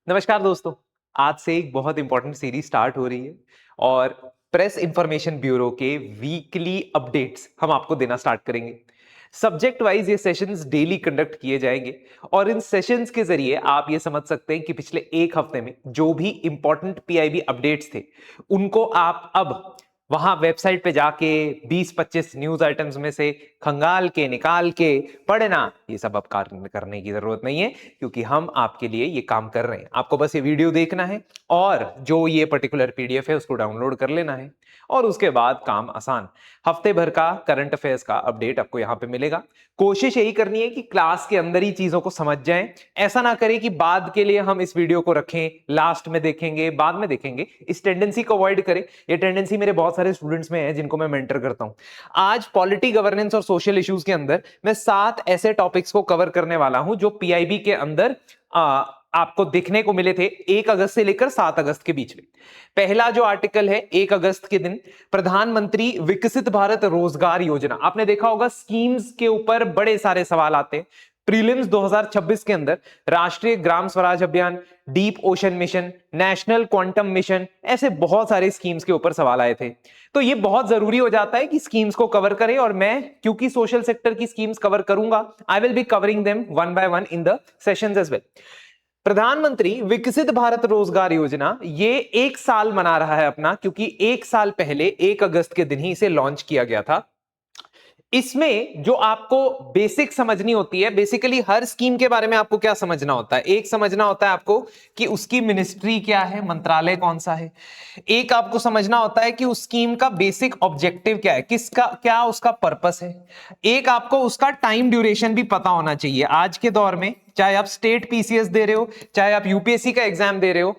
नमस्कार दोस्तों। आज से एक बहुत इंपॉर्टेंट सीरीज स्टार्ट हो रही है और प्रेस इंफॉर्मेशन ब्यूरो के वीकली अपडेट्स हम आपको देना स्टार्ट करेंगे। सब्जेक्ट वाइज ये सेशंस डेली कंडक्ट किए जाएंगे और इन सेशंस के जरिए आप ये समझ सकते हैं कि पिछले एक हफ्ते में जो भी इंपॉर्टेंट पीआईबी अपडेट्स थे उनको आप अब वहां वेबसाइट पे जाके 20-25 न्यूज आइटम्स में से खंगाल के निकाल के पढ़ना, ये सब अब करने की जरूरत नहीं है क्योंकि हम आपके लिए ये काम कर रहे हैं। आपको बस ये वीडियो देखना है और जो ये पर्टिकुलर पीडीएफ है उसको डाउनलोड कर लेना है और उसके बाद काम आसान। हफ्ते भर का करंट अफेयर्स का अपडेट आपको यहाँ पे मिलेगा। कोशिश यही करनी है कि क्लास के अंदर ही चीजों को समझ जाएं। ऐसा ना करें कि बाद के लिए हम इस वीडियो को रखें, लास्ट में देखेंगे, बाद में देखेंगे। इस टेंडेंसी को अवॉइड करें। ये टेंडेंसी मेरे बहुत सारे स्टूडेंट्स में है जिनको मैं मेंटर करता हूं। आज पॉलिटी, गवर्नेंस और सोशल इश्यूज के अंदर मैं 7 ऐसे टॉपिक्स को कवर करने वाला हूं जो पीआईबी के अंदर आपको देखने को मिले थे 1 अगस्त से लेकर 7 अगस्त के बीच में। पहला जो आर्टिकल है 1 अगस्त के दिन, प्रधानमंत्री विकसित भारत रोजगार योजना। आपने देखा होगा स्कीम्स के ऊपर बड़े सारे सवाल आते हैं। प्रीलिम्स 2026 के अंदर राष्ट्रीय Gram Swaraj Abhiyan, deep ocean mission, national quantum mission, ऐसे बहुत सारे स्कीम्स के ऊपर सवाल आए थे। तो ये बहुत जरूरी हो जाता है कि स्कीम्स को कवर करें और मैं क्योंकि सोशल सेक्टर की स्कीम्स कवर करूंगा, I will be covering them one by one in the sessions as well. प्रधानमंत्री विकसित भारत रोजगार योजना ये 1 साल मना रहा है अपना, क्योंकि 1 साल पहले 1 अगस्त के दिन ही इसे लॉन्च किया गया था। इसमें जो आपको बेसिक समझनी होती है, बेसिकली हर स्कीम के बारे में आपको क्या समझना होता है? एक समझना होता है आपको कि उसकी मिनिस्ट्री क्या है, मंत्रालय कौन सा है। एक आपको समझना होता है कि उस स्कीम का बेसिक ऑब्जेक्टिव क्या है, किसका क्या उसका पर्पस है। एक आपको उसका टाइम ड्यूरेशन भी पता होना चाहिए। आज के दौर में चाहे आप स्टेट पीसीएस दे रहे हो, चाहे आप यूपीएससी का एग्जाम दे रहे हो,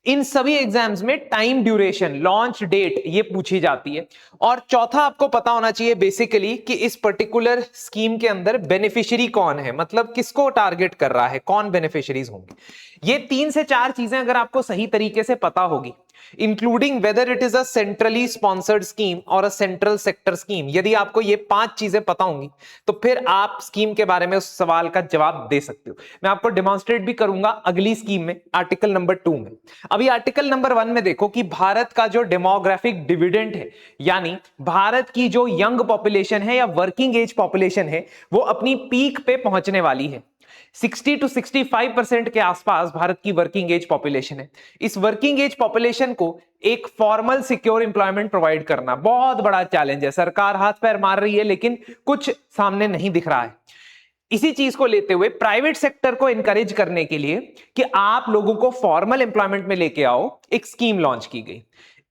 इन सभी एग्जाम्स में टाइम ड्यूरेशन, लॉन्च डेट ये पूछी जाती है। और चौथा आपको पता होना चाहिए बेसिकली कि इस पर्टिकुलर स्कीम के अंदर बेनिफिशियरी कौन है, मतलब किसको टारगेट कर रहा है, कौन बेनिफिशियरीज होंगे। ये 3 से 4 चीजें अगर आपको सही तरीके से पता होगी, including whether it is a centrally sponsored scheme और अ सेंट्रल सेक्टर स्कीम, यदि आपको ये 5 चीजें पता होंगी तो फिर आप स्कीम के बारे में उस सवाल का जवाब दे सकते हो। मैं आपको डेमोन्स्ट्रेट भी करूंगा अगली स्कीम में, आर्टिकल नंबर 2 में। अभी आर्टिकल नंबर 1 में देखो कि भारत का जो डेमोग्राफिक डिविडेंड है, यानी भारत की जो यंग पॉपुलेशन है या वर्किंग एज पॉपुलेशन है, वो अपनी पीक पे पहुंचने वाली है। 60 to 65% के आसपास भारत की वर्किंग एज पॉपुलेशन है। इस वर्किंग एज पॉपुलेशन को एक फॉर्मल सिक्योर एम्प्लॉयमेंट प्रोवाइड करना बहुत बड़ा चैलेंज है। सरकार हाथ पैर मार रही है लेकिन कुछ सामने नहीं दिख रहा है। इसी चीज को लेते हुए प्राइवेट सेक्टर को एनकरेज करने के लिए कि आप लोगों को फॉर्मल एम्प्लॉयमेंट में लेके आओ, एक स्कीम लॉन्च की गई।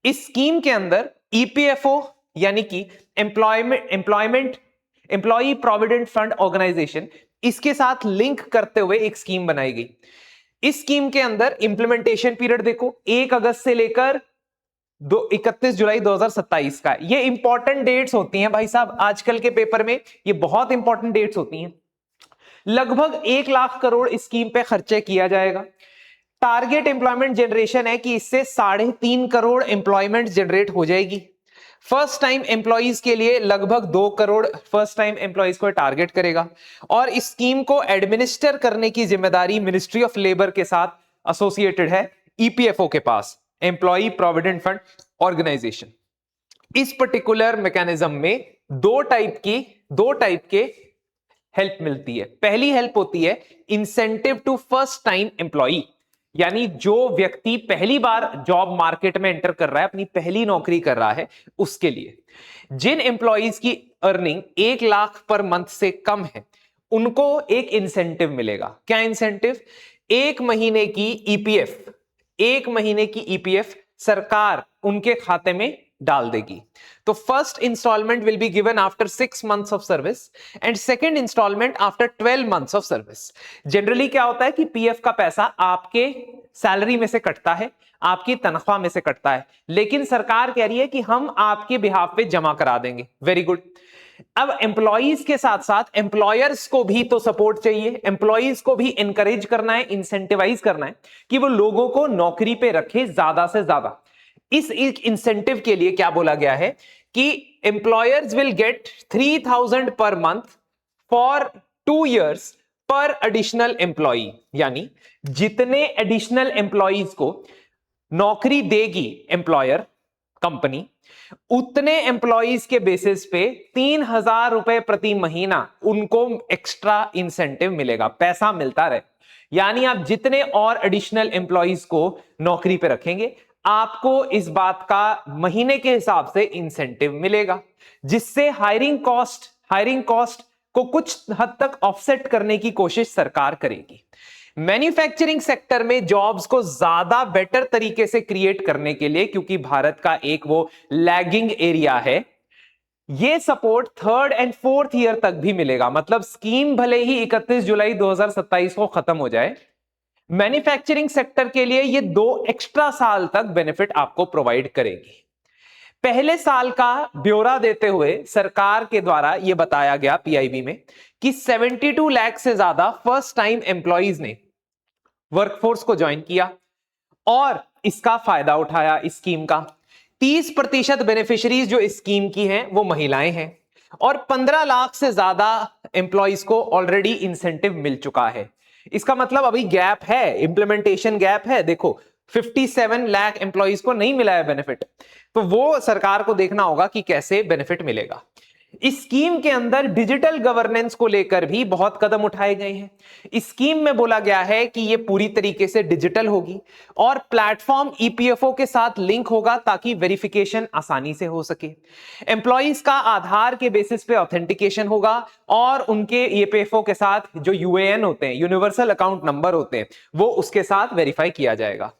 इस स्कीम के अंदर ईपीएफओ यानी कि एम्प्लॉई प्रोविडेंट फंड ऑर्गेनाइजेशन, इसके साथ लिंक करते हुए एक स्कीम बनाई गई। इस स्कीम के अंदर इंप्लीमेंटेशन पीरियड देखो 1 अगस्त से लेकर 31 जुलाई 2027 का। ये इंपॉर्टेंट डेट्स होती हैं भाई साहब, आजकल के पेपर में ये बहुत इंपॉर्टेंट डेट्स होती हैं। लगभग 1 लाख करोड़ इस स्कीम पे खर्चे किया जाएगा। टारगेट एम्प्लॉयमेंट जनरेशन है कि इससे 3.5 करोड़ एम्प्लॉयमेंट जनरेट हो जाएगी। फर्स्ट टाइम एम्प्लॉइज के लिए लगभग 2 करोड़ फर्स्ट टाइम एम्प्लॉइज को टारगेट करेगा। और इस स्कीम को एडमिनिस्टर करने की जिम्मेदारी मिनिस्ट्री ऑफ लेबर के साथ एसोसिएटेड है, ईपीएफओ के पास, एम्प्लॉई प्रोविडेंट फंड ऑर्गेनाइजेशन। इस पर्टिकुलर मैकेनिज्म में दो टाइप के हेल्प मिलती है। पहली हेल्प होती है incentive to first time employee, यानी जो व्यक्ति पहली बार जॉब मार्केट में एंटर कर रहा है, अपनी पहली नौकरी कर रहा है, उसके लिए। जिन एम्प्लॉइज की अर्निंग 1 लाख पर मंथ से कम है उनको एक इंसेंटिव मिलेगा। क्या इंसेंटिव? 1 महीने की ईपीएफ, 1 महीने की ईपीएफ सरकार उनके खाते में डाल देगी। तो first installment will be given after 6 months of service and second installment after 12 months of service. Generally क्या होता है कि पीएफ का पैसा आपके सैलरी में से कटता है, आपकी तनख्वाह में से कटता है, लेकिन सरकार कह रही है कि हम आपके बिहाफ पे जमा करा देंगे। Very good. अब एम्प्लॉइज के साथ साथ एम्प्लॉयर्स को भी तो सपोर्ट चाहिए, एम्प्लॉइज को भी इंकरेज करना है, इंसेंटिवाइज करना है कि वो लोगों को नौकरी पे रखे ज्यादा से ज्यादा। इस इंसेंटिव के लिए क्या बोला गया है कि employers will get 3000 per month for 2 years पर एडिशनल एम्प्लॉई, यानी जितने एडिशनल एम्प्लॉइज को नौकरी देगी एम्प्लॉयर कंपनी, उतने एम्प्लॉइज के बेसिस पे 3,000 रुपए प्रति महीना उनको एक्स्ट्रा इंसेंटिव मिलेगा, पैसा मिलता रहे। यानी आप जितने और एडिशनल एम्प्लॉइज को नौकरी पे रखेंगे, आपको इस बात का महीने के हिसाब से इंसेंटिव मिलेगा, जिससे हायरिंग कॉस्ट को कुछ हद तक ऑफसेट करने की कोशिश सरकार करेगी। मैन्युफैक्चरिंग सेक्टर में जॉब्स को ज्यादा बेटर तरीके से क्रिएट करने के लिए, क्योंकि भारत का एक वो लैगिंग एरिया है, ये support 3rd and 4th year तक भी मिलेगा। मतलब स्कीम भले ही 31 जुलाई 2027 को खत्म हो जाए, मैन्युफैक्चरिंग सेक्टर के लिए ये 2 एक्स्ट्रा साल तक बेनिफिट आपको प्रोवाइड करेगी। पहले साल का ब्यौरा देते हुए सरकार के द्वारा यह बताया गया पीआईबी में कि 72 लाख से ज्यादा फर्स्ट टाइम एम्प्लॉइज ने वर्कफोर्स को ज्वाइन किया और इसका फायदा उठाया। इस स्कीम का 30% बेनिफिशियरीज जो इस स्कीम की हैं वो महिलाएं हैं और 15 लाख से ज्यादा एम्प्लॉइज को ऑलरेडी इंसेंटिव मिल चुका है। इसका मतलब अभी गैप है, इंप्लीमेंटेशन गैप है। देखो 57 लाख एम्प्लॉइज को नहीं मिला है बेनिफिट, तो वो सरकार को देखना होगा कि कैसे बेनिफिट मिलेगा। इस स्कीम के अंदर डिजिटल गवर्नेंस को लेकर भी बहुत कदम उठाए गए हैं। इस स्कीम में बोला गया है कि यह पूरी तरीके से डिजिटल होगी और प्लेटफॉर्म ईपीएफओ के साथ लिंक होगा ताकि वेरिफिकेशन आसानी से हो सके। एम्प्लॉइज का आधार के बेसिस पे ऑथेंटिकेशन होगा और उनके ईपीएफओ के साथ जो यूएएन होते हैं, यूनिवर्सल अकाउंट नंबर होते हैं, वो उसके साथ वेरीफाई किया जाएगा।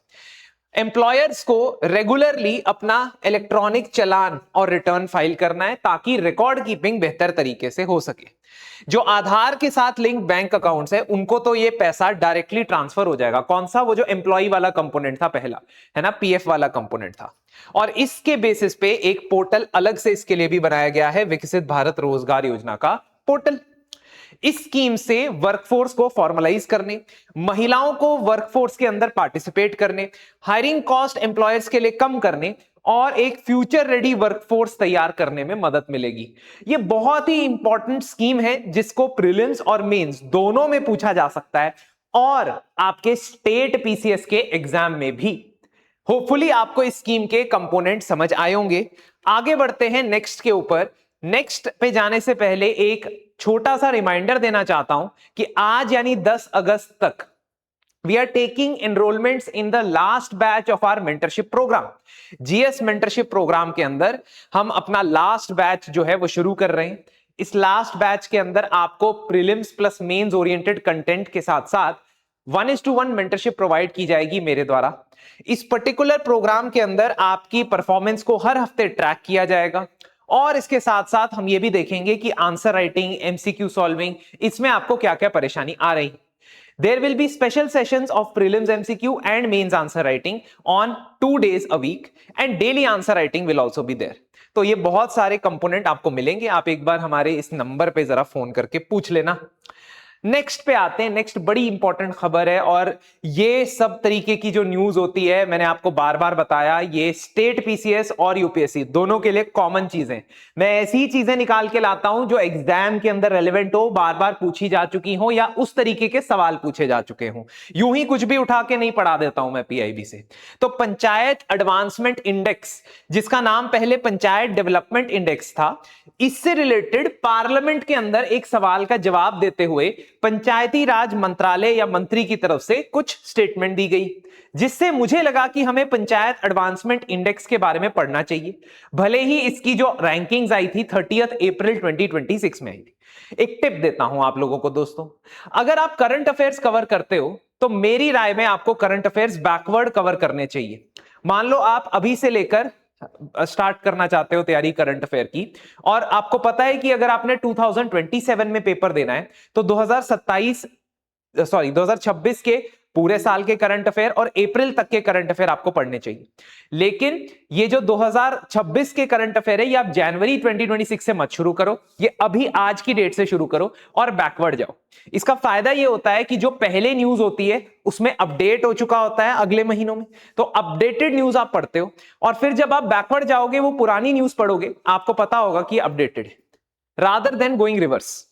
एम्प्लॉयर्स को रेगुलरली अपना इलेक्ट्रॉनिक चालान और रिटर्न फाइल करना है ताकि रिकॉर्ड कीपिंग बेहतर तरीके से हो सके। जो आधार के साथ लिंक बैंक अकाउंट्स है उनको तो ये पैसा डायरेक्टली ट्रांसफर हो जाएगा। कौन सा? वो जो एम्प्लॉय वाला कंपोनेंट था पहला, है ना, पीएफ वाला कंपोनेंट था। और इसके बेसिस पे एक पोर्टल अलग से इसके लिए भी बनाया गया है, विकसित भारत रोजगार योजना का पोर्टल। इस स्कीम से वर्कफोर्स को फॉर्मलाइज करने, महिलाओं को वर्कफोर्स के अंदर पार्टिसिपेट करने, हायरिंग कॉस्ट एम्प्लॉयर्स के लिए कम करने और एक फ्यूचर रेडी वर्कफोर्स तैयार करने में मदद मिलेगी। यह बहुत ही इंपॉर्टेंट स्कीम है जिसको प्रीलिम्स और मेंस दोनों में पूछा जा सकता है और आपके स्टेट पीसीएस के एग्जाम में भी। होपफुली आपको इस स्कीम के कंपोनेंट समझ आए होंगे। आगे बढ़ते हैं नेक्स्ट के ऊपर। नेक्स्ट पे जाने से पहले एक छोटा सा रिमाइंडर देना चाहता हूं कि आज यानी 10 अगस्त तक we are taking enrollments in the last batch of our mentorship programme. GS mentorship programme के अंदर हम अपना लास्ट बैच जो है वो शुरू कर रहे हैं। इस लास्ट बैच के अंदर आपको prelims plus mains oriented content के साथ साथ 1:1 मेंटरशिप प्रोवाइड की जाएगी मेरे द्वारा। इस पर्टिकुलर प्रोग्राम के अंदर आपकी परफॉर्मेंस को हर हफ्ते ट्रैक किया जाएगा और इसके साथ साथ हम ये भी देखेंगे कि आंसर राइटिंग, एमसीक्यू सॉल्विंग, इसमें आपको क्या क्या परेशानी आ रही। There will be special sessions of prelims MCQ and mains answer writing on 2 days a week and daily answer writing will also be there। तो ये बहुत सारे कंपोनेंट आपको मिलेंगे। आप एक बार हमारे इस नंबर पे जरा फोन करके पूछ लेना। नेक्स्ट पे आते हैं। नेक्स्ट बड़ी इंपॉर्टेंट खबर है और ये सब तरीके की जो न्यूज होती है, मैंने आपको बार बार बताया, ये स्टेट पीसीएस और यूपीएससी दोनों के लिए कॉमन चीजें। मैं ऐसी चीजें निकाल के लाता हूं जो एग्जाम के अंदर रेलेवेंट हो, बार बार पूछी जा चुकी हो या उस तरीके के सवाल पूछे जा चुके हों। यूं ही कुछ भी उठा के नहीं पढ़ा देता हूं मैं पीआईबी से। तो पंचायत एडवांसमेंट इंडेक्स, जिसका नाम पहले पंचायत डेवलपमेंट इंडेक्स था, इससे रिलेटेड पार्लियामेंट के अंदर एक सवाल का जवाब देते हुए पंचायती राज मंत्रालय या मंत्री की तरफ से कुछ स्टेटमेंट दी गई, जिससे मुझे लगा कि हमें पंचायत एडवांसमेंट इंडेक्स के बारे में पढ़ना चाहिए। भले ही इसकी जो रैंकिंग्स आई थी 30 अप्रैल 2026 में आई थी। एक टिप देता हूं आप लोगों को दोस्तों, अगर आप करंट अफेयर्स कवर करते हो तो मेरी राय में आपको करंट अफेयर्स बैकवर्ड कवर करने चाहिए। मान लो आप अभी से लेकर स्टार्ट करना चाहते हो तैयारी करंट अफेयर की और आपको पता है कि अगर आपने 2027 में पेपर देना है तो 2026 के पूरे साल के करंट अफेयर और अप्रैल तक के करंट अफेयर आपको पढ़ने चाहिए। लेकिन ये जो 2026 के करंट अफेयर है ये आप जनवरी 2026 से मत शुरू करो, ये अभी आज की डेट से शुरू करो और बैकवर्ड जाओ। इसका फायदा ये होता है कि जो पहले न्यूज होती है उसमें अपडेट हो चुका होता है अगले महीनों में, तो अपडेटेड न्यूज आप पढ़ते हो और फिर जब आप बैकवर्ड जाओगे वो पुरानी न्यूज पढ़ोगे, आपको पता होगा कि अपडेटेड है, रादर देन गोइंग रिवर्स।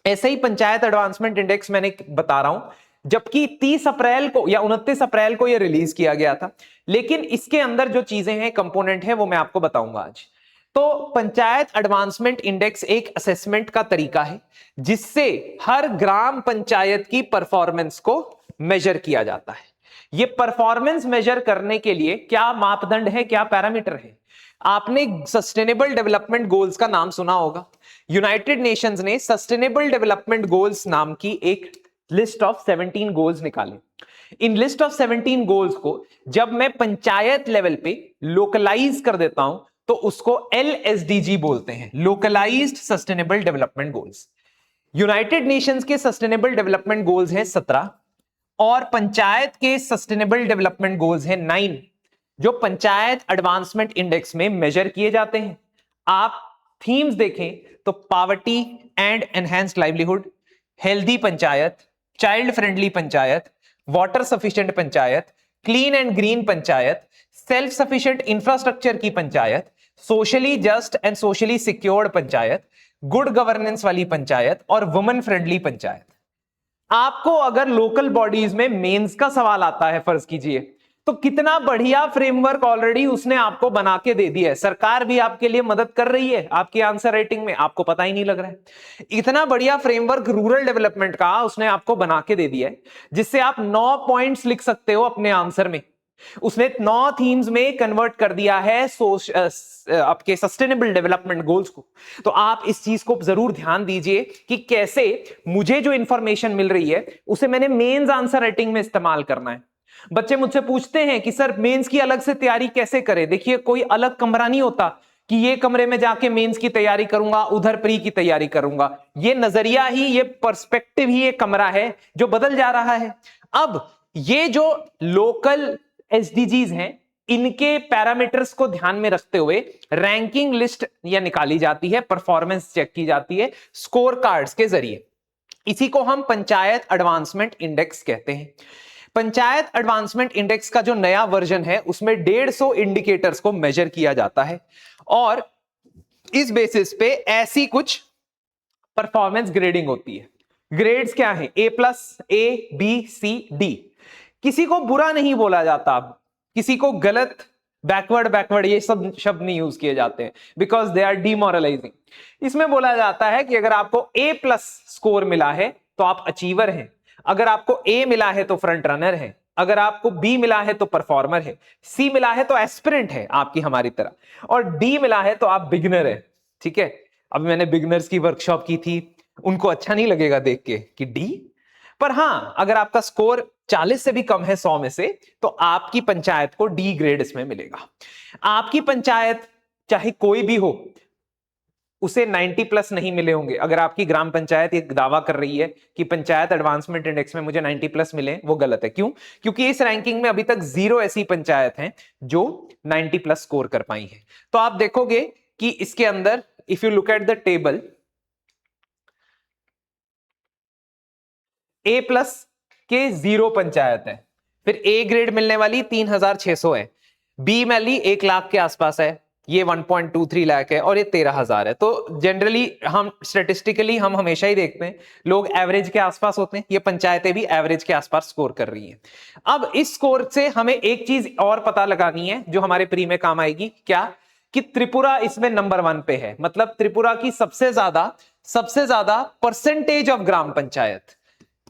ऐसे ही पंचायत एडवांसमेंट इंडेक्स मैंने बता रहा हूं, जबकि 30 अप्रैल को या 29 अप्रैल को यह रिलीज किया गया था, लेकिन इसके अंदर जो चीजें हैं, कंपोनेंट है, वो मैं आपको बताऊंगा आज। तो पंचायत एडवांसमेंट इंडेक्स एक असेसमेंट का तरीका है जिससे हर ग्राम पंचायत की परफॉर्मेंस को मेजर किया जाता है। यह परफॉर्मेंस मेजर करने के लिए क्या मापदंड है, क्या पैरामीटर है? आपने सस्टेनेबल डेवलपमेंट गोल्स का नाम सुना होगा। यूनाइटेड नेशंस ने सस्टेनेबल डेवलपमेंट गोल्स नाम की एक लिस्ट ऑफ 17 गोल्स निकाले। इन लिस्ट ऑफ 17 गोल्स को जब मैं पंचायत लेवल पे लोकलाइज कर देता हूं तो उसको LSDG बोलते हैं, localised sustainable development goals. United Nations के सस्टेनेबल डेवलपमेंट गोल्स हैं 17 और पंचायत के सस्टेनेबल डेवलपमेंट गोल्स हैं 9, जो पंचायत एडवांसमेंट इंडेक्स में मेजर किए जाते हैं। आप थीम्स देखें तो poverty and enhanced livelihood, healthy panchayat, child friendly panchayat, water sufficient panchayat, clean and green panchayat, self sufficient infrastructure की panchayat, socially just and socially secured panchayat, good governance वाली पंचायत और वुमेन फ्रेंडली पंचायत। आपको अगर लोकल बॉडीज में मेंस का सवाल आता है, फर्ज कीजिए, तो कितना बढ़िया फ्रेमवर्क ऑलरेडी उसने आपको बना के दे दिया है। सरकार भी आपके लिए मदद कर रही है आपकी आंसर राइटिंग में, आपको पता ही नहीं लग रहा है। इतना बढ़िया फ्रेमवर्क रूरल डेवलपमेंट का उसने आपको बना के दे दिया है, जिससे आप 9 पॉइंट्स लिख सकते हो अपने आंसर में। उसने 9 थीम्स में कन्वर्ट कर दिया है आपके सस्टेनेबल डेवलपमेंट गोल्स को। तो आप इस चीज को जरूर ध्यान दीजिए कि कैसे मुझे जो इंफॉर्मेशन मिल रही है उसे मैंने मेंस आंसर राइटिंग में इस्तेमाल करना है। बच्चे मुझसे पूछते हैं कि सर मेंस की अलग से तैयारी कैसे करें? देखिए, कोई अलग कमरा नहीं होता कि ये कमरे में जाके मेंस की तैयारी करूंगा, उधर प्री की तैयारी करूंगा। ये नजरिया ही, ये पर्सपेक्टिव ही एक कमरा है जो बदल जा रहा है। अब ये जो लोकल एसडीजीज हैं, इनके पैरामीटर्स को ध्यान में रखते हुए रैंकिंग लिस्ट या निकाली जाती है, परफॉर्मेंस चेक की जाती है स्कोर कार्ड्स के जरिए। इसी को हम पंचायत एडवांसमेंट इंडेक्स कहते हैं। पंचायत एडवांसमेंट इंडेक्स का जो नया वर्जन है उसमें 150 इंडिकेटर्स को मेजर किया जाता है और इस बेसिस पे ऐसी कुछ परफॉर्मेंस ग्रेडिंग होती है। ग्रेड्स क्या है? A+, A, B, C, D। किसी को बुरा नहीं बोला जाता, किसी को गलत, बैकवर्ड ये सब शब्द नहीं यूज किए जाते हैं, बिकॉज दे आर डीमोरलाइजिंग। इसमें बोला जाता है कि अगर आपको A+ स्कोर मिला है तो आप अचीवर हैं, अगर आपको A मिला है तो फ्रंट रनर है, अगर आपको B मिला है तो परफॉर्मर है, C मिला है तो एस्पिरेंट है आपकी हमारी तरह, और D मिला है तो आप बिगिनर है। ठीक है, अभी मैंने बिगिनर्स की वर्कशॉप की थी, उनको अच्छा नहीं लगेगा देख के कि D, पर हां, अगर आपका स्कोर 40 से भी कम है 100 में से, तो आपकी पंचायत को D ग्रेड इसमें मिलेगा। आपकी पंचायत चाहे कोई भी हो, उसे 90+ नहीं मिले होंगे। अगर आपकी ग्राम पंचायत एक दावा कर रही है कि पंचायत एडवांसमेंट इंडेक्स में मुझे 90+ मिले, वो गलत है। क्यों? क्योंकि इस रैंकिंग में अभी तक 0 ऐसी पंचायत हैं जो 90+ स्कोर कर पाई हैं। तो आप देखोगे कि इसके अंदर, if you look at the table, A+ के 0 पंचायत है, फिर A ग्रेड मिलने वाली 3600 है, B वाली 1 लाख के आसपास है, ये 1.23 लाख है, और ये 13,000 है। तो जनरली हम स्टेटिस्टिकली हम हमेशा ही देखते हैं लोग एवरेज के आसपास होते हैं, ये पंचायतें भी एवरेज के आसपास स्कोर कर रही हैं। अब इस स्कोर से हमें एक चीज और पता लगानी है जो हमारे प्री में काम आएगी, क्या? कि त्रिपुरा इसमें नंबर 1 पे है, मतलब त्रिपुरा की सबसे ज्यादा परसेंटेज ऑफ ग्राम पंचायत।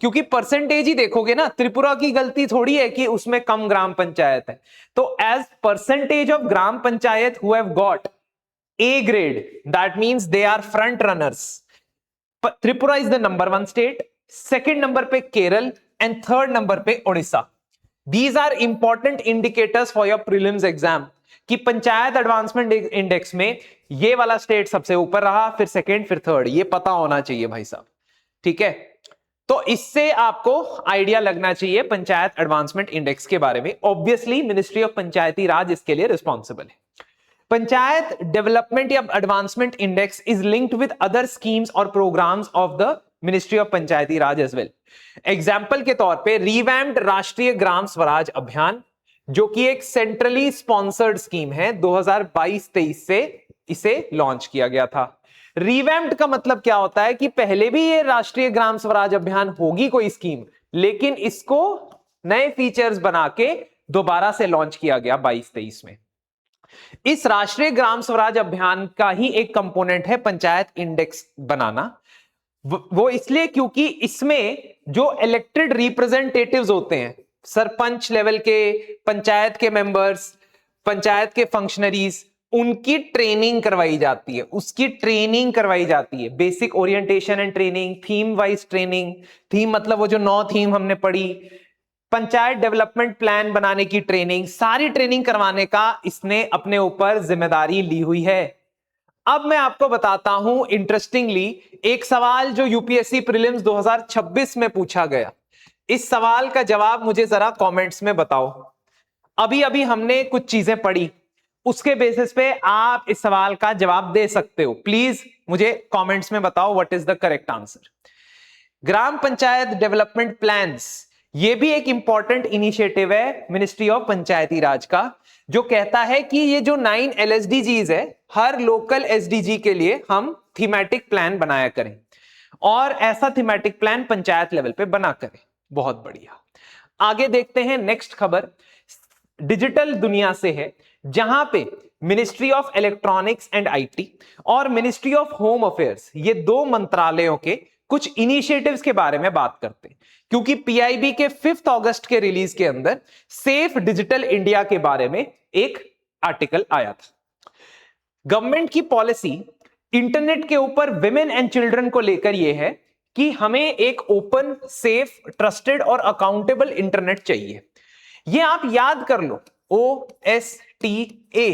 क्योंकि परसेंटेज ही देखोगे ना, त्रिपुरा की गलती थोड़ी है कि उसमें कम ग्राम पंचायत है। तो एज परसेंटेज ऑफ ग्राम panchayat who have got A grade, that means they are front runners. Tripura is the number 1 state, second number पे केरल एंड थर्ड नंबर पे Odisha. These are important indicators for your prelims exam कि panchayat advancement index में ये वाला state सबसे ऊपर रहा, फिर सेकंड, फिर थर्ड। ये पता होना चाहिए भाई साहब, ठीक है? तो इससे आपको आइडिया लगना चाहिए पंचायत एडवांसमेंट इंडेक्स के बारे में। Obviously ministry of panchayati raj इसके लिए रिस्पॉन्सिबल है। पंचायत डेवलपमेंट या advancement index is linked with other schemes और programmes of the ministry of panchayati raj as well. Example के तौर पे रिवैम्प्ड राष्ट्रीय ग्राम स्वराज अभियान, जो कि एक सेंट्रली स्पॉन्सर्ड स्कीम है, 2022-23 से इसे लॉन्च किया गया था। रिवैम्प्ड का मतलब क्या होता है कि पहले भी ये राष्ट्रीय ग्राम स्वराज अभियान होगी कोई स्कीम, लेकिन इसको नए फीचर्स बना के दोबारा से लॉन्च किया गया 22-23 में। इस राष्ट्रीय ग्राम स्वराज अभियान का ही एक कंपोनेंट है पंचायत इंडेक्स बनाना। वो इसलिए क्योंकि इसमें जो इलेक्टेड रिप्रेजेंटेटिव्स होते हैं, सरपंच लेवल के, पंचायत के मेंबर्स, पंचायत के फंक्शनरीज, उनकी ट्रेनिंग करवाई जाती है, उसकी ट्रेनिंग करवाई जाती है, basic orientation and training, theme wise training. Theme मतलब वो जो 9 थीम हमने पढ़ी, पंचायत डेवलपमेंट प्लान बनाने की ट्रेनिंग, सारी ट्रेनिंग करवाने का इसने अपने ऊपर जिम्मेदारी ली हुई है। अब मैं आपको बताता हूं इंटरेस्टिंगली एक सवाल जो यूपीएससी प्रीलिम्स 2026 में पूछा गया। इस सवाल का जवाब मुझे जरा कमेंट्स में बताओ। अभी अभी हमने कुछ चीजें पढ़ी, उसके बेसिस पे आप इस सवाल का जवाब दे सकते हो। प्लीज मुझे कमेंट्स में बताओ what is the correct answer. Gram panchayat development plans, ये भी एक इंपॉर्टेंट इनिशिएटिव है मिनिस्ट्री ऑफ पंचायती राज का, जो कहता है कि ये जो 9 LSDGs है, हर लोकल SDG के लिए हम थीमेटिक प्लान बनाया करें और ऐसा थीमेटिक प्लान पंचायत लेवल पे बना करें। बहुत बढ़िया। आगे देखते हैं नेक्स्ट खबर, डिजिटल दुनिया से है, जहां पे ministry of electronics and IT और मिनिस्ट्री ऑफ होम अफेयर्स, ये 2 मंत्रालयों के कुछ इनिशिएटिव्स के बारे में बात करते हैं, क्योंकि PIB के 5 अगस्त के रिलीज के अंदर सेफ डिजिटल इंडिया के बारे में एक आर्टिकल आया था। गवर्नमेंट की पॉलिसी इंटरनेट के ऊपर विमेन एंड चिल्ड्रन को लेकर यह है कि हमें एक ओपन, सेफ, ट्रस्टेड और अकाउंटेबल इंटरनेट चाहिए। यह आप याद कर लो, OSTA,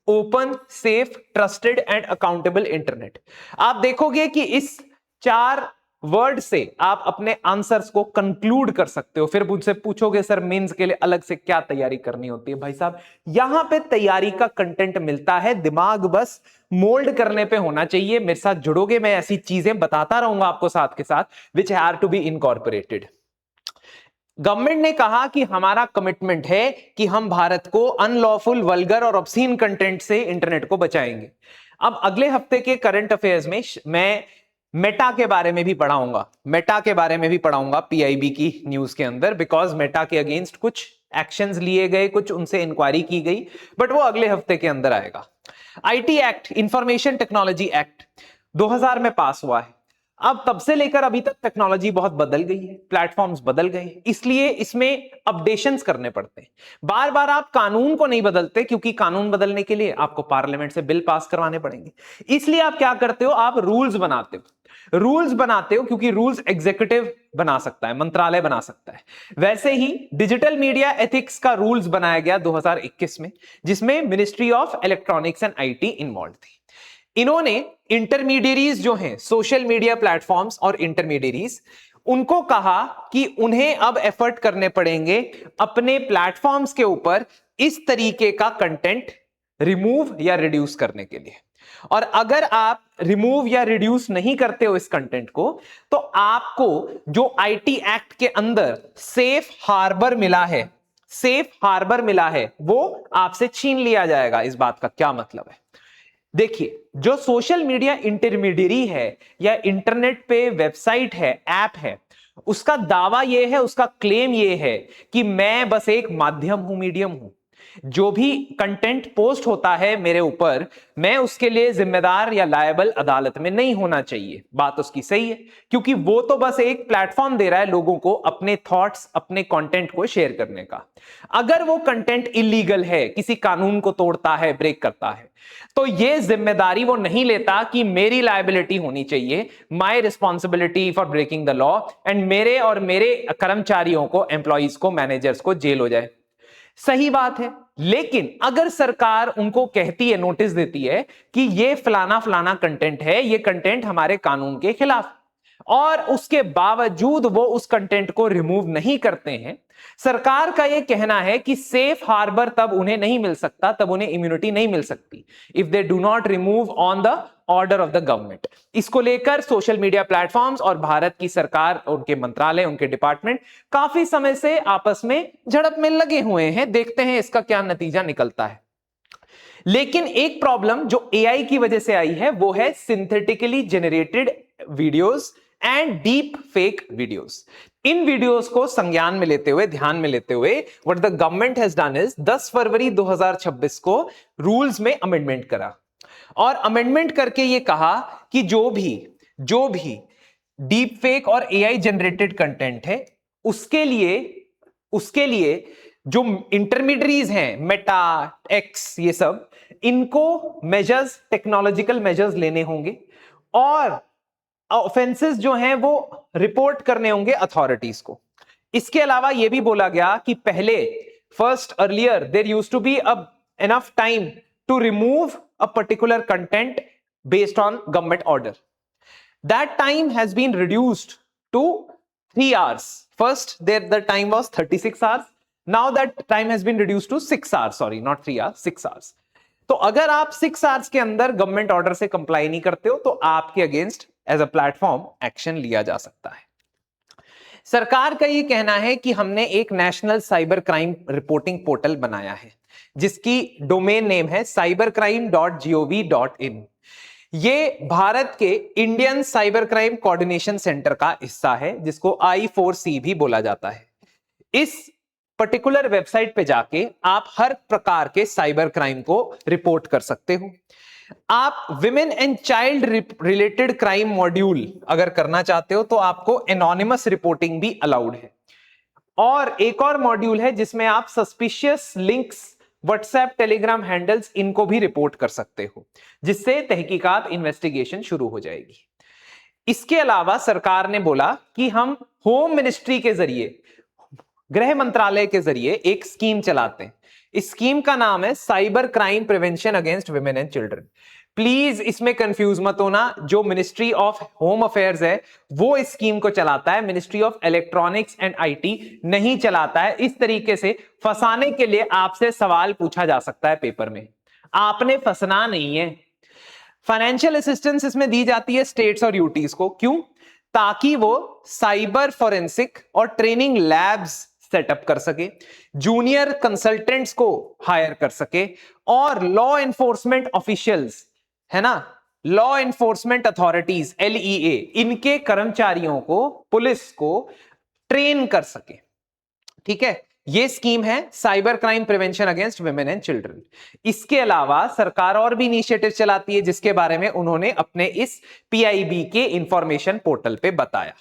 open, safe, trusted and accountable internet. आप देखोगे कि इस 4 वर्ड से आप अपने आंसर्स को कंक्लूड कर सकते हो। फिर मुझसे पूछोगे सर मेंस के लिए अलग से क्या तैयारी करनी होती है? भाई साहब, यहां पे तैयारी का कंटेंट मिलता है, दिमाग बस मोल्ड करने पे होना चाहिए। मेरे साथ जुड़ोगे, मैं ऐसी चीजें बताता रहूंगा आपको साथ के साथ, which have to be incorporated. Government ने कहा कि हमारा कमिटमेंट है कि हम भारत को अनलॉफुल, वल्गर और ऑब्सीन कंटेंट से इंटरनेट को बचाएंगे। अब अगले हफ्ते के करंट अफेयर्स में मैं मेटा के बारे में भी पढ़ाऊंगा, मेटा के बारे में भी पढ़ाऊंगा PIB की न्यूज के अंदर, बिकॉज मेटा के अगेंस्ट कुछ एक्शंस लिए गए, कुछ उनसे इंक्वायरी की गई, बट वो अगले हफ्ते के अंदर आएगा। IT act, information technology act 2000 में पास हुआ है। अब तब से लेकर अभी तक टेक्नोलॉजी बहुत बदल गई है, प्लेटफॉर्म्स बदल गए, इसलिए इसमें अपडेशंस करने पड़ते हैं। बार बार आप कानून को नहीं बदलते, क्योंकि कानून बदलने के लिए आपको पार्लियामेंट से बिल पास करवाने पड़ेंगे। इसलिए आप क्या करते हो, आप रूल्स बनाते हो। रूल्स बनाते हो क्योंकि रूल्स एग्जीक्यूटिव बना सकता है, मंत्रालय बना सकता है। वैसे ही डिजिटल मीडिया एथिक्स का रूल्स बनाया गया 2021 में, जिसमें ministry of electronics and IT involve थी। इन्होंने इंटरमीडियरीज जो हैं, सोशल मीडिया प्लेटफॉर्म्स और इंटरमीडियरीज, उनको कहा कि उन्हें अब एफर्ट करने पड़ेंगे अपने प्लेटफॉर्म्स के ऊपर इस तरीके का कंटेंट रिमूव या रिड्यूस करने के लिए। और अगर आप रिमूव या रिड्यूस नहीं करते हो इस कंटेंट को, तो आपको जो IT एक्ट के अंदर सेफ हार्बर मिला है, सेफ हार्बर मिला है, वो आपसे छीन लिया जाएगा। इस बात का क्या मतलब है? देखिए, जो सोशल मीडिया इंटरमीडियरी है या इंटरनेट पे वेबसाइट है, ऐप है, उसका दावा यह है, उसका क्लेम यह है कि मैं बस एक माध्यम हूं, मीडियम हूं। जो भी कंटेंट पोस्ट होता है मेरे ऊपर, मैं उसके लिए जिम्मेदार या लायबल अदालत में नहीं होना चाहिए। बात उसकी सही है, क्योंकि वो तो बस एक प्लेटफॉर्म दे रहा है लोगों को अपने थॉट्स, अपने कंटेंट को शेयर करने का। अगर वो कंटेंट इलीगल है, किसी कानून को तोड़ता है, ब्रेक करता है, तो ये जिम्मेदारी वो नहीं लेता कि मेरी लायबिलिटी होनी चाहिए, my responsibility for breaking the law, and मेरे और मेरे कर्मचारियों को, एम्प्लॉइज को, मैनेजर्स को जेल हो जाए। सही बात है। लेकिन अगर सरकार उनको कहती है, नोटिस देती है कि ये फलाना फलाना कंटेंट है, ये कंटेंट हमारे कानून के खिलाफ, और उसके बावजूद वो उस कंटेंट को रिमूव नहीं करते हैं, सरकार का यह कहना है कि सेफ हार्बर तब उन्हें नहीं मिल सकता, तब उन्हें इम्यूनिटी नहीं मिल सकती, if they do not remove on the order of the government. इसको लेकर सोशल मीडिया प्लेटफॉर्म्स और भारत की सरकार, उनके मंत्रालय, उनके डिपार्टमेंट काफी समय से आपस में झड़प में लगे हुए हैं। देखते हैं इसका क्या नतीजा निकलता है। लेकिन एक प्रॉब्लम जो एआई की वजह से आई है वो है synthetically generated videos and deep fake videos. In videos को संज्ञान में लेते हुए, ध्यान में लेते हुए, what the government has done is 10 फरवरी 2026 को रूल्स में अमेंडमेंट करा और अमेंडमेंट करके ये कहा कि जो भी डीप फेक और एआई जनरेटेड कंटेंट है उसके लिए जो इंटरमीडियरीज हैं, मेटा, एक्स, ये सब, इनको मेजर्स, टेक्नोलॉजिकल मेजर्स लेने होंगे और ऑफेंसेस जो हैं वो रिपोर्ट करने होंगे अथॉरिटीज को। इसके अलावा यह भी बोला गया कि पहले earlier there used to be enough time to remove a particular content based on government order. That time has been reduced to 3 hours. First, the time was 36 hours. Now that time has been reduced to 6 hours. Sorry, not 3 hours, 6 hours. तो अगर आप 6 hours के अंदर government order से comply नहीं करते हो तो आपके against as a platform action लिया जा सकता है। सरकार का ये कहना है कि हमने एक national cyber crime reporting portal बनाया है जिसकी डोमेन नेम है cybercrime.gov.in। ये भारत के Indian cyber crime coordination centre का हिस्सा है जिसको I4C भी बोला जाता है। इस पर्टिकुलर वेबसाइट पे जाके आप हर प्रकार के साइबर क्राइम को रिपोर्ट कर सकते हो। आप women and child related crime module अगर करना चाहते हो तो आपको एनोनिमस रिपोर्टिंग भी अलाउड है। और एक और मॉड्यूल है जिसमें आप suspicious links, WhatsApp, Telegram handles, इनको भी रिपोर्ट कर सकते हो जिससे तहकीकात, इन्वेस्टिगेशन शुरू हो जाएगी। इसके अलावा सरकार ने बोला कि हम होम मिनिस्ट्री के जरिए, गृह मंत्रालय के जरिए एक स्कीम चलाते हैं। इस स्कीम का नाम है cyber crime prevention against women and children. Please इसमें कंफ्यूज मत होना, जो मिनिस्ट्री ऑफ होम अफेयर्स है वो इस स्कीम को चलाता है, ministry of electronics and IT नहीं चलाता है। इस तरीके से फंसाने के लिए आपसे सवाल पूछा जा सकता है पेपर में, आपने फंसना नहीं है। फाइनेंशियल असिस्टेंस इसमें दी जाती है स्टेट्स और यूटीज को, क्यों? ताकि वो साइबर फोरेंसिक और ट्रेनिंग लैब्स सेटअप कर सके, जूनियर कंसल्टेंट्स को हायर कर सके और लॉ एनफोर्समेंट ऑफिशियल्स, है ना, लॉ एनफोर्समेंट अथॉरिटीज LEA, इनके कर्मचारियों को, पुलिस को ट्रेन कर सके। ठीक है, ये स्कीम है cyber crime prevention against women and children. इसके अलावा सरकार और भी इनिशिएटिव चलाती है जिसके बारे में उन्होंने अपने इस PIB के इंफॉर्मेशन पोर्टल पे बताया।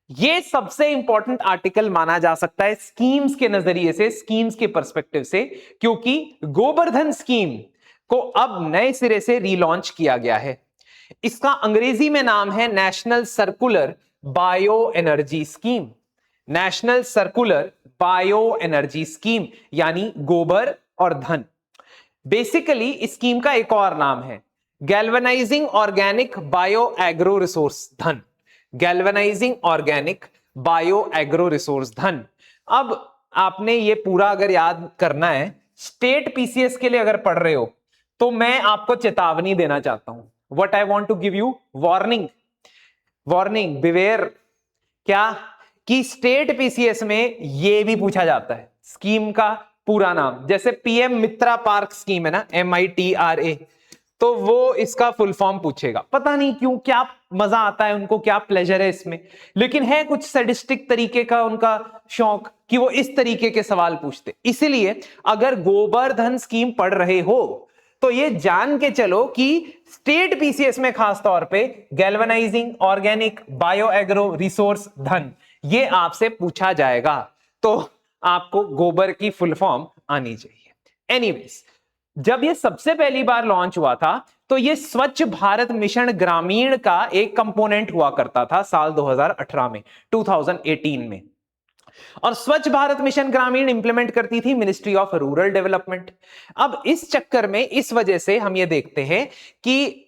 ये सबसे इंपॉर्टेंट आर्टिकल माना जा सकता है स्कीम्स के नजरिए से, स्कीम्स के पर्सपेक्टिव से, क्योंकि गोबर्धन स्कीम को अब नए सिरे से रीलॉन्च किया गया है। इसका अंग्रेजी में नाम है national circular bio energy scheme. National circular bio energy scheme यानी गोबर और धन। बेसिकली इस स्कीम का एक और नाम है galvanizing organic bio agro resource Dhan. Galvanizing organic bio agro resource Dhan. अब आपने ये पूरा अगर याद करना है, स्टेट PCS के लिए अगर पढ़ रहे हो तो मैं आपको चेतावनी देना चाहता हूं। What I want to give you warning, warning, beware. क्या कि स्टेट PCS में यह भी पूछा जाता है स्कीम का पूरा नाम, जैसे PM मित्रा पार्क स्कीम है ना, MITRA, तो वो इसका फुल फॉर्म पूछेगा। पता नहीं क्यों, क्या मजा आता है उनको, क्या प्लेजर है इसमें, लेकिन है कुछ सैडिस्टिक तरीके का उनका शौक कि वो इस तरीके के सवाल पूछते। इसीलिए अगर गोबर्धन स्कीम पढ़ रहे हो तो ये जान के चलो कि स्टेट PCS में खास तौर पे galvanising organic bio agro resource धन ये आपसे पूछा जाएगा, तो आपको गोबर की फुल फॉर्म आनी चाहिए। एनीवेज, जब ये सबसे पहली बार लॉन्च हुआ था तो ये स्वच्छ भारत मिशन ग्रामीण का एक कंपोनेंट हुआ करता था साल 2018 में, 2018 में। और स्वच्छ भारत मिशन ग्रामीण इंप्लीमेंट करती थी मिनिस्ट्री ऑफ रूरल डेवलपमेंट। अब इस चक्कर में, इस वजह से हम ये देखते हैं कि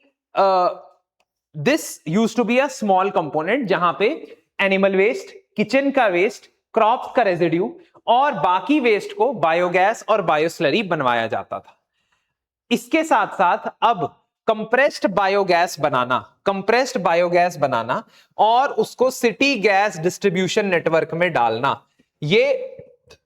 this used to be a small component जहां पे एनिमल वेस्ट, किचन का वेस्ट, क्रॉप का रेजिड्यू और बाकी वेस्ट को बायोगैस और बायोस्लरी बनवाया जाता था। इसके साथ साथ अब कंप्रेस्ड बायोगैस बनाना और उसको सिटी गैस डिस्ट्रीब्यूशन नेटवर्क में डालना, ये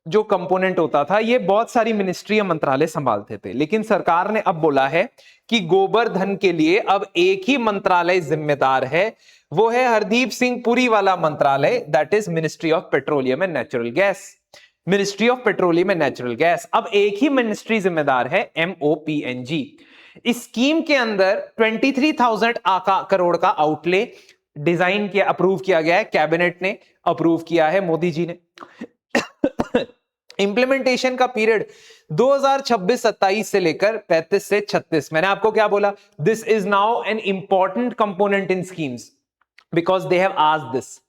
जो कंपोनेंट होता था ये बहुत सारी मिनिस्ट्री या मंत्रालय संभालते थे, लेकिन सरकार ने अब बोला है कि गोबर-धन के लिए अब एक ही मंत्रालय जिम्मेदार है, वो है हरदीप सिंह पुरी वाला मंत्रालय, that is ministry of petroleum and natural gas. Ministry of petroleum and natural gas, अब एक ही मिनिस्ट्री जिम्मेदार है, MOPNG। इस स्कीम के अंदर 23,000 करोड़ का आउटले डिजाइन किया, अप्रूव किया गया है, कैबिनेट ने अप्रूव किया है, मोदी जी ने। इंप्लीमेंटेशन का पीरियड 2026-27 से लेकर 35 से 36। मैंने आपको क्या बोला, this is now an important component in schemes because they have asked this.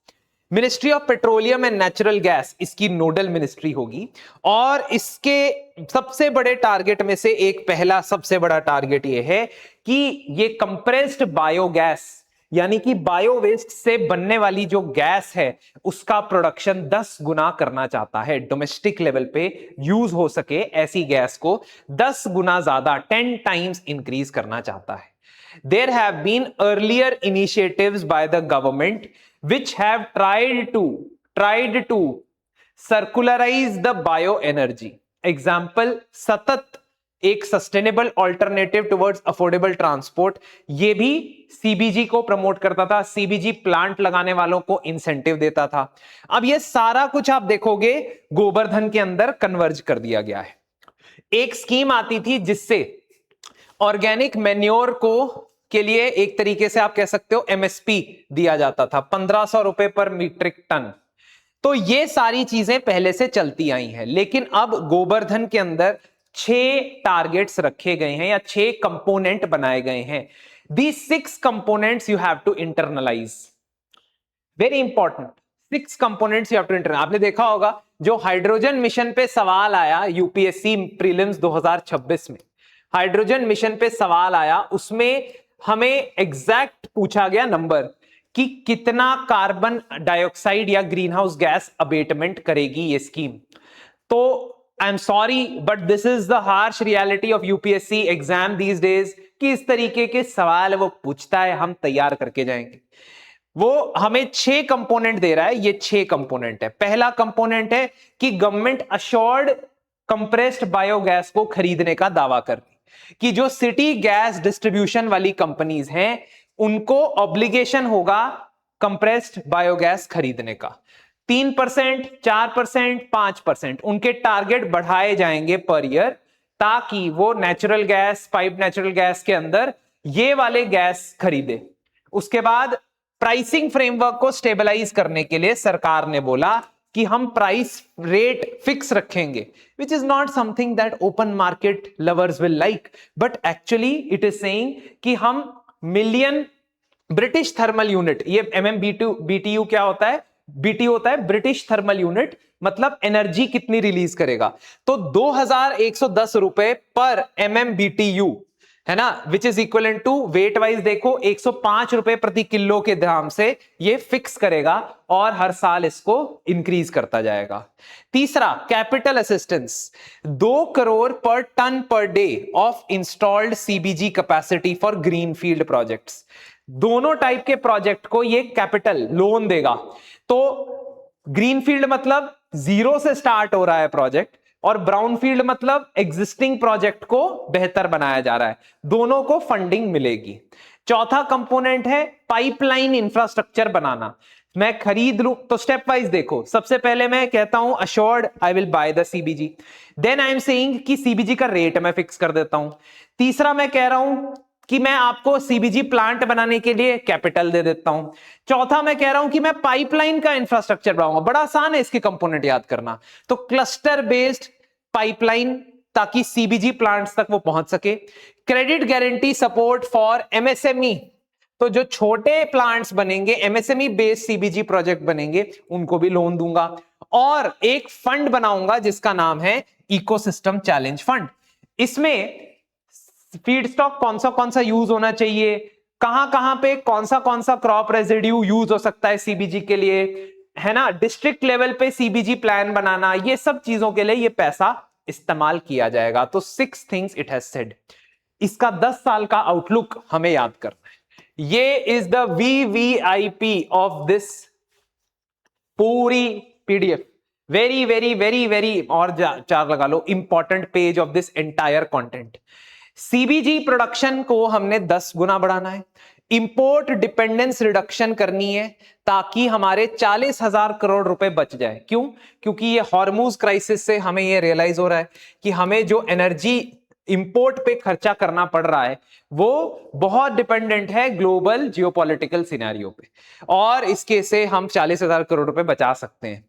Ministry of petroleum and natural gas इसकी नोडल मिनिस्ट्री होगी, और इसके सबसे बड़े टारगेट में से एक, पहला सबसे बड़ा टारगेट यह है कि ये कंप्रेस्ड बायोगैस यानी कि बायो वेस्ट से बनने वाली जो गैस है उसका प्रोडक्शन 10 गुना करना चाहता है। डोमेस्टिक लेवल पे यूज हो सके ऐसी गैस को 10 गुना ज्यादा, 10 टाइम्स इंक्रीज करना चाहता है। There have been earlier initiatives by the government which have tried to circularize the bioenergy. Example, सतत एक sustainable alternative towards affordable transport, ये भी सीबीजी को प्रमोट करता था, सीबीजी प्लांट लगाने वालों को इंसेंटिव देता था। अब ये सारा कुछ आप देखोगे गोबर-धन के अंदर कन्वर्ज कर दिया गया है। एक स्कीम आती थी जिससे ऑर्गेनिक मैन्योर को के लिए एक तरीके से आप कह सकते हो एमएसपी दिया जाता था, 1500 रुपए पर मीट्रिक टन। तो ये सारी चीजें पहले से चलती आई हैं, लेकिन अब गोबर-धन के अंदर 6 टारगेट्स रखे गए हैं या 6 कंपोनेंट बनाए गए हैं। These 6 components you have to internalize. Very important. 6 components you have to internalize. आपने देखा होगा जो हाइड्रोजन मिशन पे सवाल आया यूपीएससी प्रीलिम्स 2026 में, हाइड्रोजन मिशन पे सवाल आया, उसमें हमें एग्जैक्ट पूछा गया नंबर कि कितना कार्बन डाइऑक्साइड या ग्रीन हाउस गैस अबेटमेंट करेगी ये स्कीम। तो I am sorry but this is the harsh reality of UPSC exam these days कि इस तरीके के सवाल वो पूछता है, हम तैयार करके जाएंगे। वो हमें 6 कंपोनेंट दे रहा है, ये 6 कंपोनेंट है। पहला कंपोनेंट है कि गवर्नमेंट अश्योर्ड कंप्रेस्ड बायोगैस को खरीदने का दावा करती, कि जो सिटी गैस डिस्ट्रीब्यूशन वाली कंपनीज हैं उनको ऑब्लिगेशन होगा कंप्रेस्ड बायोगैस खरीदने का। 3%, 4%, 5% उनके टारगेट बढ़ाए जाएंगे पर ईयर, ताकि वो natural gas, pipe natural gas के अंदर ये वाले गैस खरीदे। उसके बाद प्राइसिंग फ्रेमवर्क को स्टेबलाइज करने के लिए सरकार ने बोला कि हम प्राइस रेट फिक्स रखेंगे, which is not something that open market lovers will like, but actually it is saying कि हम मिलियन ब्रिटिश थर्मल यूनिट, ये BTU क्या होता है, BTU होता है ब्रिटिश थर्मल यूनिट, मतलब एनर्जी कितनी रिलीज करेगा। तो 2110 रुपए पर MMBTU है ना, which is equivalent to weight wise देखो 105 रुपए प्रति किलो के दाम से ये फिक्स करेगा और हर साल इसको इंक्रीज करता जाएगा। तीसरा, capital assistance, 2 crore per ton per day of installed CBG capacity for greenfield projects. दोनों टाइप के प्रोजेक्ट को ये कैपिटल लोन देगा। तो ग्रीनफील्ड मतलब जीरो से स्टार्ट हो रहा है प्रोजेक्ट, और ब्राउनफील्ड मतलब एग्जिस्टिंग प्रोजेक्ट को बेहतर बनाया जा रहा है, दोनों को फंडिंग मिलेगी। चौथा कंपोनेंट है पाइपलाइन इंफ्रास्ट्रक्चर बनाना। मैं खरीद लूं तो स्टेप वाइज देखो, सबसे पहले मैं कहता हूं assured I will buy the CBG, then I am saying कि CBG का रेट मैं फिक्स कर देता हूं। तीसरा मैं कह रहा हूं कि मैं आपको CBG प्लांट बनाने के लिए कैपिटल दे देता हूं। चौथा मैं कह रहा हूं कि मैं पाइपलाइन का इंफ्रास्ट्रक्चर बनाऊंगा। बड़ा आसान है इसके कंपोनेंट याद करना। तो क्लस्टर बेस्ड पाइपलाइन, ताकि CBG प्लांट्स तक वो पहुंच सके। Credit guarantee support for MSME, तो जो छोटे प्लांट्स बनेंगे MSME बेस्ड CBG प्रोजेक्ट बनेंगे उनको भी लोन दूंगा। और एक फंड बनाऊंगा जिसका नाम है इकोसिस्टम चैलेंज फंड। इसमें फीडस्टॉक कौन सा यूज होना चाहिए, कहां पे कौन सा क्रॉप रेजिड्यू यूज हो सकता है CBG के लिए, है ना, डिस्ट्रिक्ट लेवल पे CBG प्लान बनाना, ये सब चीजों के लिए ये पैसा इस्तेमाल किया जाएगा। तो 6 थिंग्स इट हैज सेड। इसका 10 साल का आउटलुक हमें याद करना है। ये is the VVIP of this पूरी PDF। Very very very very और चार लगा लो, important page of this entire content. CBG production को हमने 10 गुना बढ़ाना है, इंपोर्ट डिपेंडेंस रिडक्शन करनी है ताकि हमारे 40,000 करोड़ रुपए बच जाए। क्यों? क्योंकि ये हॉर्मूज क्राइसिस से हमें ये रियलाइज हो रहा है कि हमें जो एनर्जी इंपोर्ट पे खर्चा करना पड़ रहा है वो बहुत डिपेंडेंट है ग्लोबल जियोपॉलिटिकल सिनेरियो पे, और इसके से हम 40,000 करोड़ रुपए बचा सकते हैं।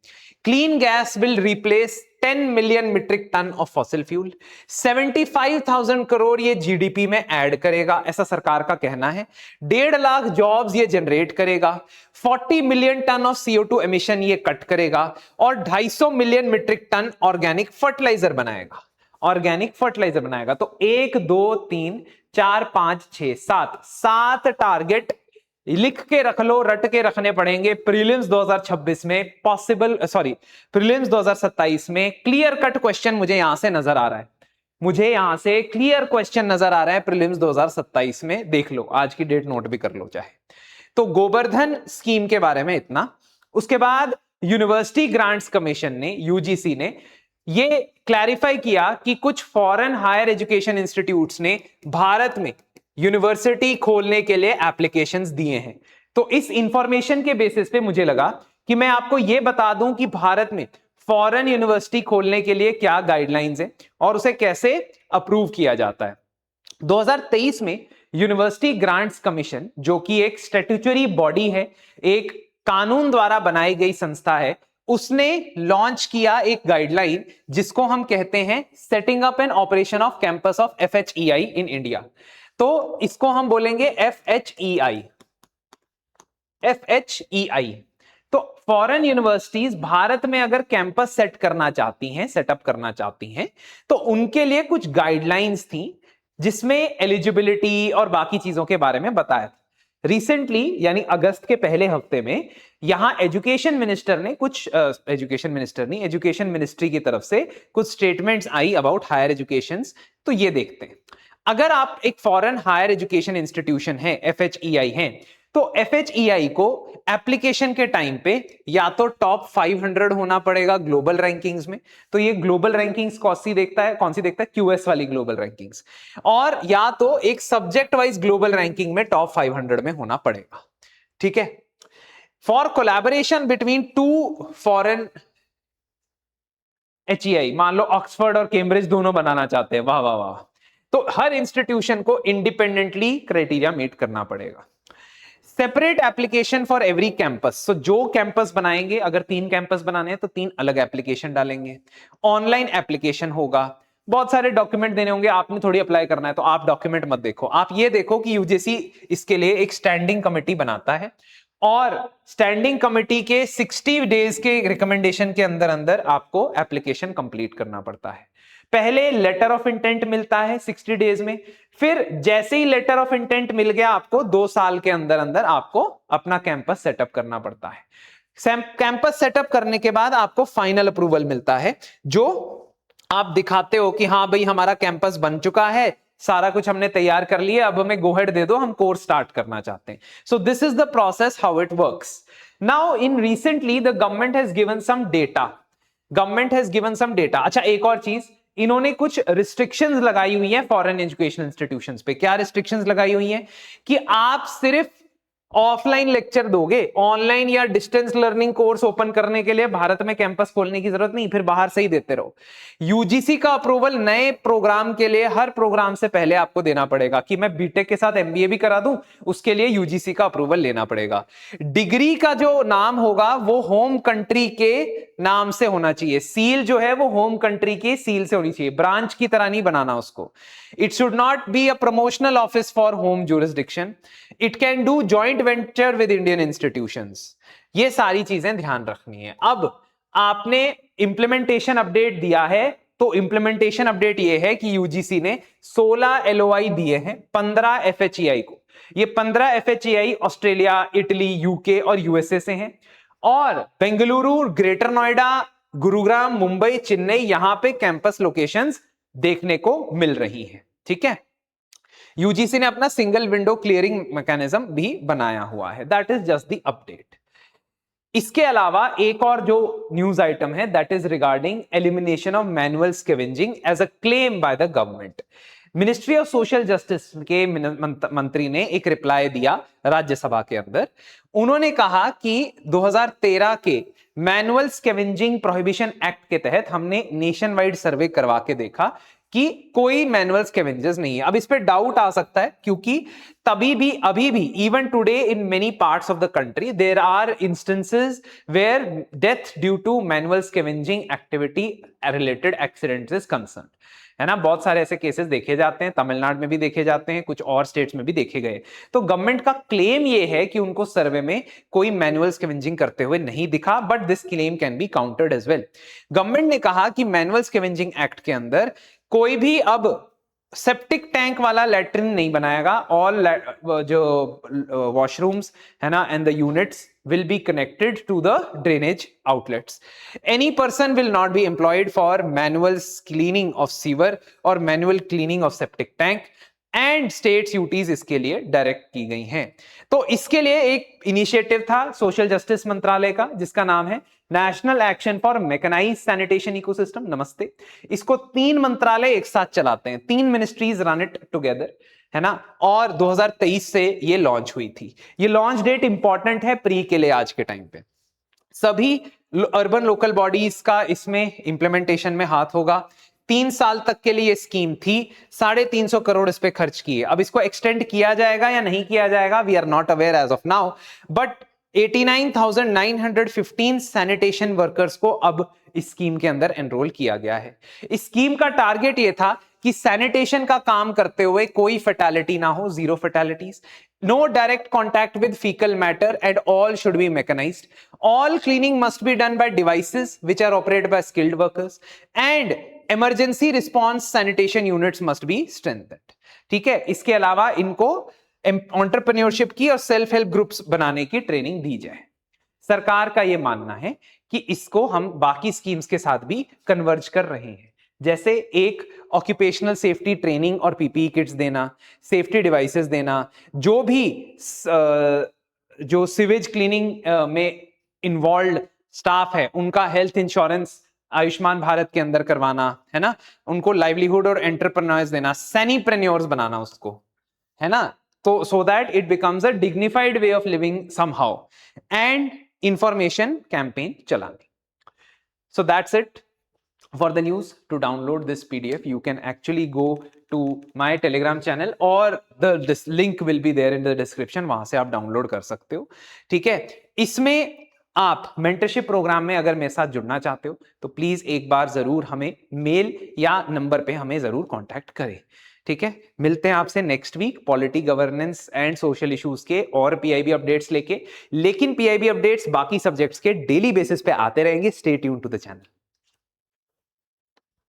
Clean gas will replace 10 million metric ton of fossil fuel, 75,000 crore ये जीडीपी में ऐड करेगा, ऐसा सरकार का कहना है। 1.5 लाख जॉब्स ये जनरेट करेगा, 40 million ton of CO2 emission ये कट करेगा, और 250 million metric ton organic fertiliser बनाएगा। ऑर्गेनिक फर्टिलाइजर बनाएगा। तो 1 2 3 4 5 6 7 टारगेट लिख के रख लो, रट के रखने पड़ेंगे प्रीलिम्स 2026 में, प्रीलिम्स 2027 में। क्लियर कट क्वेश्चन मुझे यहां से नजर आ रहा है, मुझे यहां से क्लियर क्वेश्चन नजर आ रहा है प्रीलिम्स 2027 में। देख लो, आज की डेट नोट भी कर लो चाहे। तो गोवर्धन स्कीम के बारे में इतना। उसके बाद यूनिवर्सिटी ग्रांट्स कमीशन ने, यूजीसी ने ये क्लैरिफाई किया कि कुछ फॉरेन हायर एजुकेशन इंस्टीट्यूट्स ने भारत में यूनिवर्सिटी खोलने के लिए एप्लीकेशंस दिए हैं। तो इस इंफॉर्मेशन के बेसिस पे मुझे लगा कि मैं आपको यह बता दूं कि भारत में फॉरेन यूनिवर्सिटी खोलने के लिए क्या गाइडलाइंस है और उसे कैसे अप्रूव किया जाता है। 2023 में यूनिवर्सिटी ग्रांट्स कमीशन, जो कि एक स्टैट्यूटरी बॉडी है, एक कानून द्वारा बनाई गई संस्था है, उसने लॉन्च किया एक गाइडलाइन जिसको हम कहते हैं setting up and operation off campus of FHEI in India. तो इसको हम बोलेंगे FHEI। FHEI तो फॉरेन यूनिवर्सिटीज भारत में अगर कैंपस सेट करना चाहती हैं, सेटअप करना चाहती हैं, तो उनके लिए कुछ गाइडलाइंस थी जिसमें एलिजिबिलिटी और बाकी चीजों के बारे में बताया था। रिसेंटली यानी अगस्त के पहले हफ्ते में यहां एजुकेशन मिनिस्टर ने कुछ एजुकेशन मिनिस्ट्री की तरफ से कुछ स्टेटमेंट्स आई अबाउट हायर एजुकेशंस। तो ये देखते हैं, अगर आप एक फॉरेन हायर एजुकेशन इंस्टीट्यूशन है, FHEI है, तो FHEI को एप्लीकेशन के टाइम पे या तो टॉप 500 होना पड़ेगा ग्लोबल रैंकिंग्स में। तो ये ग्लोबल रैंकिंग्स कौन सी देखता है? QS वाली ग्लोबल रैंकिंग्स। और या तो एक सब्जेक्ट वाइज ग्लोबल रैंकिंग में टॉप 500 में होना पड़ेगा। ठीक है। For collaboration between 2 foreign HEI, मान लो ऑक्सफोर्ड और कैम्ब्रिज दोनों बनाना चाहते हैं, वाह वाह वाह, तो हर इंस्टीट्यूशन को इंडिपेंडेंटली क्राइटेरिया मीट करना पड़ेगा। Separate application for every campus, so जो कैंपस बनाएंगे, अगर 3 कैंपस बनाने हैं तो 3 अलग एप्लीकेशन डालेंगे। ऑनलाइन एप्लीकेशन होगा, बहुत सारे डॉक्यूमेंट देने होंगे, आपने थोड़ी अप्लाई करना है तो आप डॉक्यूमेंट मत देखो, आप ये देखो कि यूजीसी इसके लिए एक स्टैंडिंग कमेटी बनाता है और स्टैंडिंग कमेटी के 60 डेज के रिकमेंडेशन के अंदर अंदर आपको एप्लीकेशन कंप्लीट करना पड़ता है। पहले लेटर ऑफ इंटेंट मिलता है 60 डेज में, फिर जैसे ही लेटर ऑफ इंटेंट मिल गया आपको 2 साल के अंदर अंदर आपको अपना कैंपस सेटअप करना पड़ता है। कैंपस सेटअप करने के बाद आपको फाइनल अप्रूवल मिलता है, जो आप दिखाते हो कि हाँ भाई हमारा कैंपस बन चुका है, सारा कुछ हमने तैयार कर लिया, अब हमें गो हेड दे दो, हम कोर्स स्टार्ट करना चाहते हैं। So this is the process how it works. Now in recently the government has given some data. अच्छा, एक और चीज, इन्होंने कुछ रिस्ट्रिक्शंस लगाई हुई हैं फॉरेन एजुकेशन इंस्टीट्यूशंस पे। क्या रिस्ट्रिक्शंस लगाई हुई हैं? कि आप सिर्फ ऑफलाइन लेक्चर दोगे, ऑनलाइन या डिस्टेंस लर्निंग कोर्स ओपन करने के लिए भारत में कैंपस खोलने की जरूरत नहीं, फिर बाहर से ही देते रहो। यूजीसी का अप्रूवल नए प्रोग्राम के लिए हर प्रोग्राम से पहले आपको देना पड़ेगा। कि मैं बीटेक के साथ MBA भी करा दूं, उसके लिए यूजीसी का अप्रूवल लेना पड़ेगा। डिग्री का जो नाम होगा वो होम कंट्री के नाम से होना चाहिए, सील जो है वो होम कंट्री की सील से होनी चाहिए, ब्रांच की तरह नहीं बनाना उसको। It should not be a promotional office for home jurisdiction. It can do joint venture with Indian institutions. ये सारी चीजें ध्यान रखनी है। अब आपने इंप्लीमेंटेशन अपडेट दिया है, तो इंप्लीमेंटेशन अपडेट ये है कि यूजीसी ने 16 LOI दिए हैं 15 FHEI को। ये 15 FHEI ऑस्ट्रेलिया, इटली, यूके और यूएसए से हैं, और बेंगलुरु, ग्रेटर नोएडा, गुरुग्राम, मुंबई, चेन्नई, यहां पे कैंपस लोकेशंस देखने को मिल रही हैं। ठीक है। यूजीसी ने अपना सिंगल विंडो क्लियरिंग मैकेनिज्म भी बनाया हुआ है। That is just the update. इसके अलावा एक और जो न्यूज आइटम है that is regarding elimination of manual scavenging as a claim by the government. Ministry of social justice के मंत्री ने एक रिप्लाई दिया राज्यसभा के अंदर। उन्होंने कहा कि 2013 के मैनुअल स्कैवेंजिंग प्रोहिबिशन एक्ट के तहत हमने नेशन वाइड सर्वे करवा के देखा कि कोई मैनुअल स्कैवेंजर्स नहीं है। अब इस पे डाउट आ सकता है क्योंकि तभी भी अभी भी even today in many parts of the country there are instances where death due to manual scavenging activity related accidents is concern, है ना। बहुत सारे ऐसे केसेस देखे जाते हैं, तमिलनाडु में भी देखे जाते हैं, कुछ और स्टेट्स में भी देखे गए। तो गवर्नमेंट का क्लेम ये है कि उनको सर्वे में कोई मैनुअल स्कैवेंजिंग करते हुए नहीं दिखा, but this claim can be countered as well. Government ने कहा कि मैनुअल स्कैवेंजिंग एक्ट के अंदर कोई भी अब सेप्टिक टैंक वाला लैट्रिन नहीं बनाएगा। ऑल जो वॉशरूम्स है ना and the units will be connected to the drainage outlets. Any person will not be employed for manual cleaning of sewer or manual cleaning of septic tank and state duties इसके लिए direct की गई हैं। तो इसके लिए एक initiative था सोशल जस्टिस मंत्रालय का जिसका नाम है national action for mechanised sanitation ecosystem. नमस्ते। इसको 3 मंत्रालय एक साथ चलाते हैं, 3 मिनिस्ट्रीज रन इट टुगेदर, है ना। और 2023 से ये लॉन्च हुई थी। ये लॉन्च डेट इंपॉर्टेंट है प्री के लिए आज के टाइम पे। सभी अर्बन लोकल बॉडीज का इसमें इंप्लीमेंटेशन में हाथ होगा। 3 साल तक के लिए ये स्कीम थी, 350 करोड़ इस पे खर्च किए। अब इसको एक्सटेंड किया जाएगा या नहीं किया जाएगा, we are not aware as of now, but 89,915 sanitation workers को अब इस स्कीम के अंदर एनरोल किया गया है। इस स्कीम का टारगेट यह था कि सैनिटेशन का काम करते हुए कोई फैटेलिटी ना हो, 0 fatalities, no direct contact with faecal matter and all should be mechanised, all cleaning must be done by devices which are operated by skilled workers and emergency response sanitation units must be strengthened. ठीक है। इसके अलावा इनको entrepreneurship की और self help groups बनाने की training दी जाए। सरकार का यह मानना है कि इसको हम बाकी स्कीम्स के साथ भी कन्वर्ज कर रहे हैं, जैसे एक ऑक्यूपेशनल सेफ्टी ट्रेनिंग और पीपीई किट्स देना, सेफ्टी डिवाइसेस देना, जो भी जो सीवेज क्लीनिंग में इन्वॉल्व स्टाफ है उनका हेल्थ इंश्योरेंस आयुष्मान भारत के अंदर करवाना, है ना। उनको लाइवलीहुड और एंटरप्रेन्योर्स देना, सैनीप्रेन्योर्स बनाना उसको, है ना। तो so that it becomes a dignified way of living somehow, and information campaign चलानी। So that's it for the news. To download this PDF, you can actually go to my Telegram channel or this link will be there in the description. वहां से आप download कर सकते हो। ठीक है। इसमें आप मेंटरशिप प्रोग्राम में अगर मेरे साथ जुड़ना चाहते हो तो प्लीज एक बार जरूर हमें मेल या नंबर पे हमें जरूर कांटेक्ट करें। ठीक है। मिलते हैं आपसे next week polity, governance and social issues के और पीआईबी अपडेट्स लेके। लेकिन पीआईबी अपडेट्स बाकी सब्जेक्ट्स के डेली बेसिस पे आते रहेंगे। Stay tune to the channel.